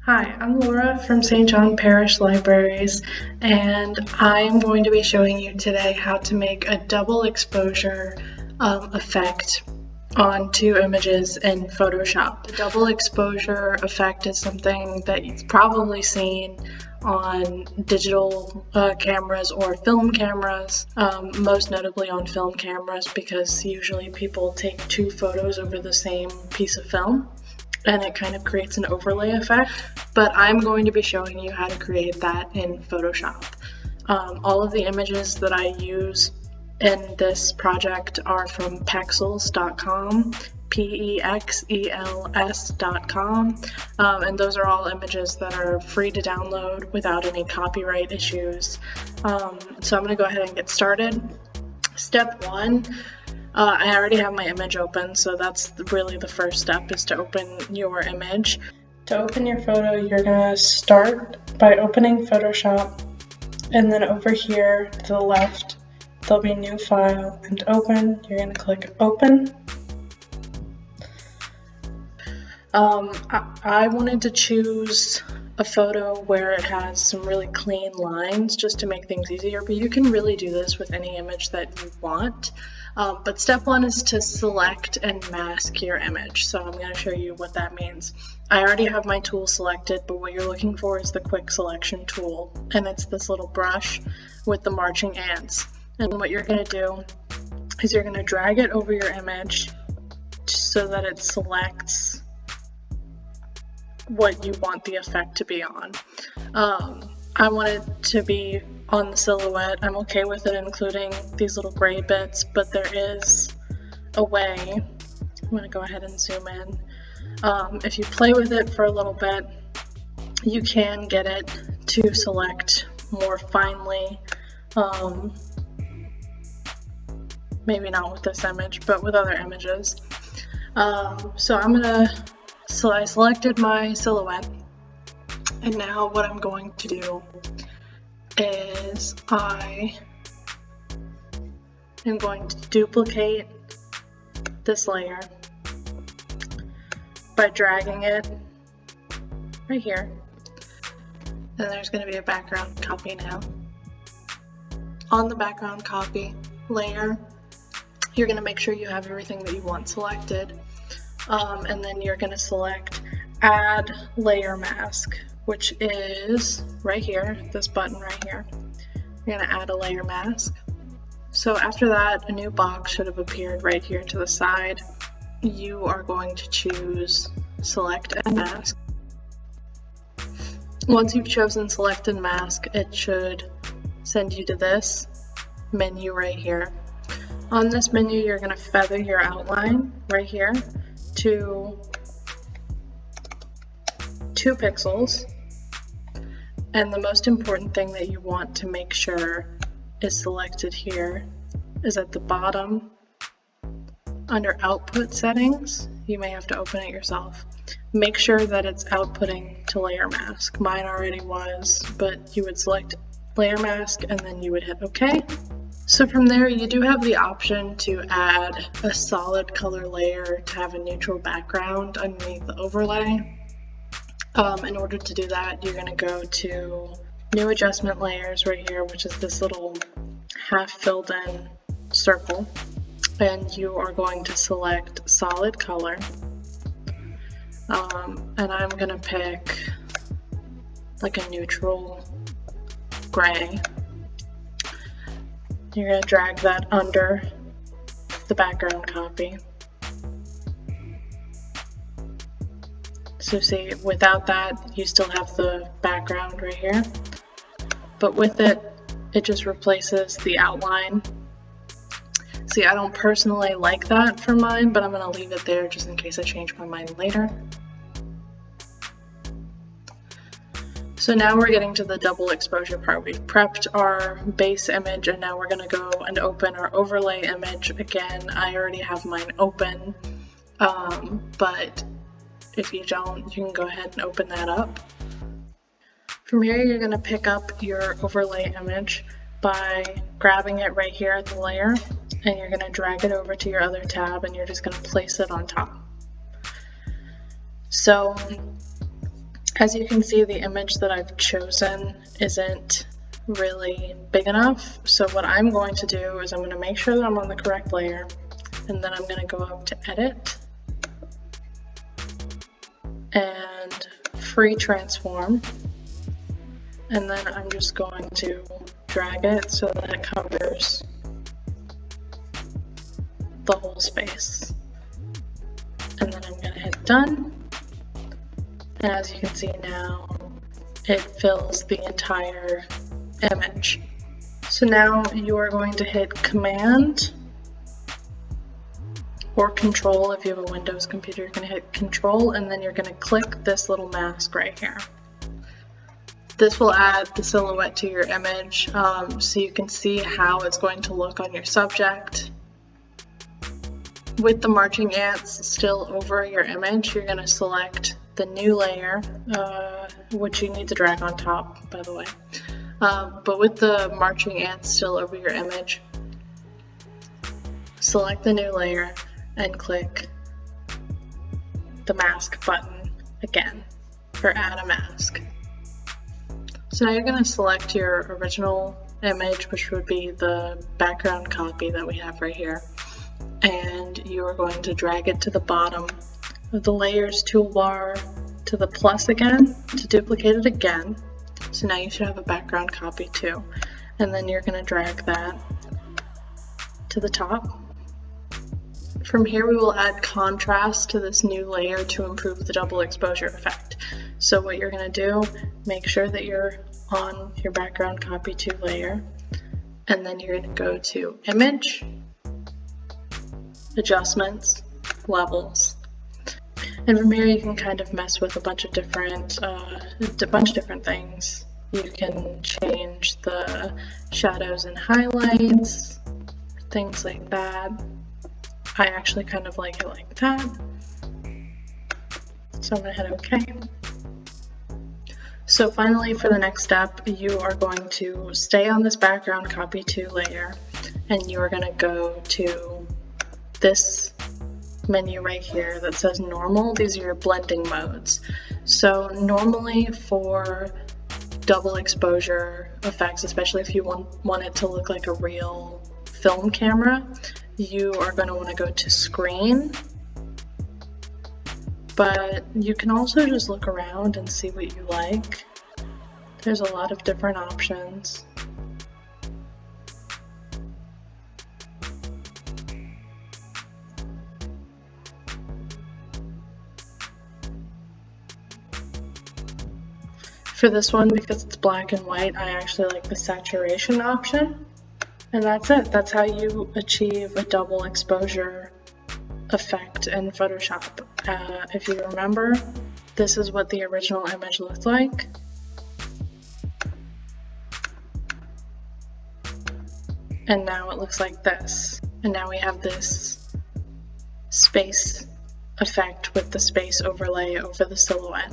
Hi, I'm Laura from St. John Parish Libraries, and I'm going to be showing you today how to make a double exposure effect on two images in Photoshop. The double exposure effect is something that you've probably seen on digital cameras or film cameras, most notably on film cameras because usually people take two photos over the same piece of film and it kind of creates an overlay effect, but I'm going to be showing you how to create that in Photoshop. All of the images that I use in this project are from Pexels.com, Pexels.com, and those are all images that are free to download without any copyright issues. So I'm going to go ahead and get started. Step one. I already have my image open, so that's really the first step, is to open your image. To open your photo, you're going to start by opening Photoshop, and then over here to the left, there'll be New File, and Open. You're going to click Open. I wanted to choose a photo where it has some really clean lines just to make things easier, but you can really do this with any image that you want. But step one is to select and mask your image. So I'm going to show you what that means. I already have my tool selected, but what you're looking for is the quick selection tool. And it's this little brush with the marching ants. And what you're going to do is you're going to drag it over your image so that it selects what you want the effect to be on. I want it to be on the silhouette. I'm okay with it including these little gray bits, but there is a way. I'm going to go ahead and zoom in. If you play with it for a little bit, you can get it to select more finely. Maybe not with this image, but with other images. So I selected my silhouette, and now what I'm going to do is I am going to duplicate this layer by dragging it right here. And there's going to be a background copy now. On the background copy layer, you're going to make sure you have everything that you want selected. And then you're going to select Add Layer Mask, which is right here, this button right here. You're going to add a layer mask. So after that, a new box should have appeared right here to the side. You are going to choose Select and Mask. Once you've chosen Select and Mask, it should send you to this menu right here. On this menu, you're going to feather your outline right here to 2 pixels. And the most important thing that you want to make sure is selected here is at the bottom under Output Settings. You may have to open it yourself. Make sure that it's outputting to Layer Mask. Mine already was, but you would select Layer Mask and then you would hit OK. So from there, you do have the option to add a solid color layer to have a neutral background underneath the overlay. In order to do that, you're going to go to New Adjustment Layers right here, which is this little half filled in circle. And you are going to select Solid Color. And I'm going to pick like a neutral gray. You're going to drag that under the background copy. So see, without that, you still have the background right here. But with it, it just replaces the outline. See, I don't personally like that for mine, but I'm going to leave it there just in case I change my mind later. So now we're getting to the double exposure part. We've prepped our base image and now we're going to go and open our overlay image. Again, I already have mine open, but if you don't, you can go ahead and open that up. From here, you're going to pick up your overlay image by grabbing it right here at the layer, and you're going to drag it over to your other tab and you're just going to place it on top. So As you can see, the image that I've chosen isn't really big enough. So what I'm going to do is I'm going to make sure that I'm on the correct layer, and then I'm going to go up to Edit and Free Transform, and then I'm just going to drag it so that it covers the whole space. And then I'm going to hit Done. And as you can see now, it fills the entire image. So now you are going to hit Command or Control. If you have a Windows computer, you're going to hit Control, and then you're going to click this little mask right here. This will add the silhouette to your image, so you can see how it's going to look on your subject. With the marching ants still over your image, you're going to select the new layer, which you need to drag on top, by the way. But with the marching ants still over your image, select the new layer and click the mask button again for Add a Mask. So now you're going to select your original image, which would be the background copy that we have right here, and you are going to drag it to the bottom of the layers toolbar to the plus again to duplicate it again. So now you should have a background copy too. And then you're going to drag that to the top. From here we will add contrast to this new layer to improve the double exposure effect. So what you're going to do, make sure that you're on your background copy 2 layer, and then you're going to go to Image, Adjustments, Levels. And from here you can kind of mess with a bunch of different things. You can change the shadows and highlights, things like that. I actually kind of like it like that. So I'm going to hit OK. So finally, for the next step, you are going to stay on this background copy 2 layer, and you are going to go to this menu right here that says normal. These are your blending modes. So normally for double exposure effects, especially if you want it to look like a real film camera, you are going to want to go to screen. But you can also just look around and see what you like. There's a lot of different options. For this one, because it's black and white, I actually like the saturation option. And that's it. That's how you achieve a double exposure effect in Photoshop. If you remember, this is what the original image looked like. And now it looks like this. And now we have this space effect with the space overlay over the silhouette.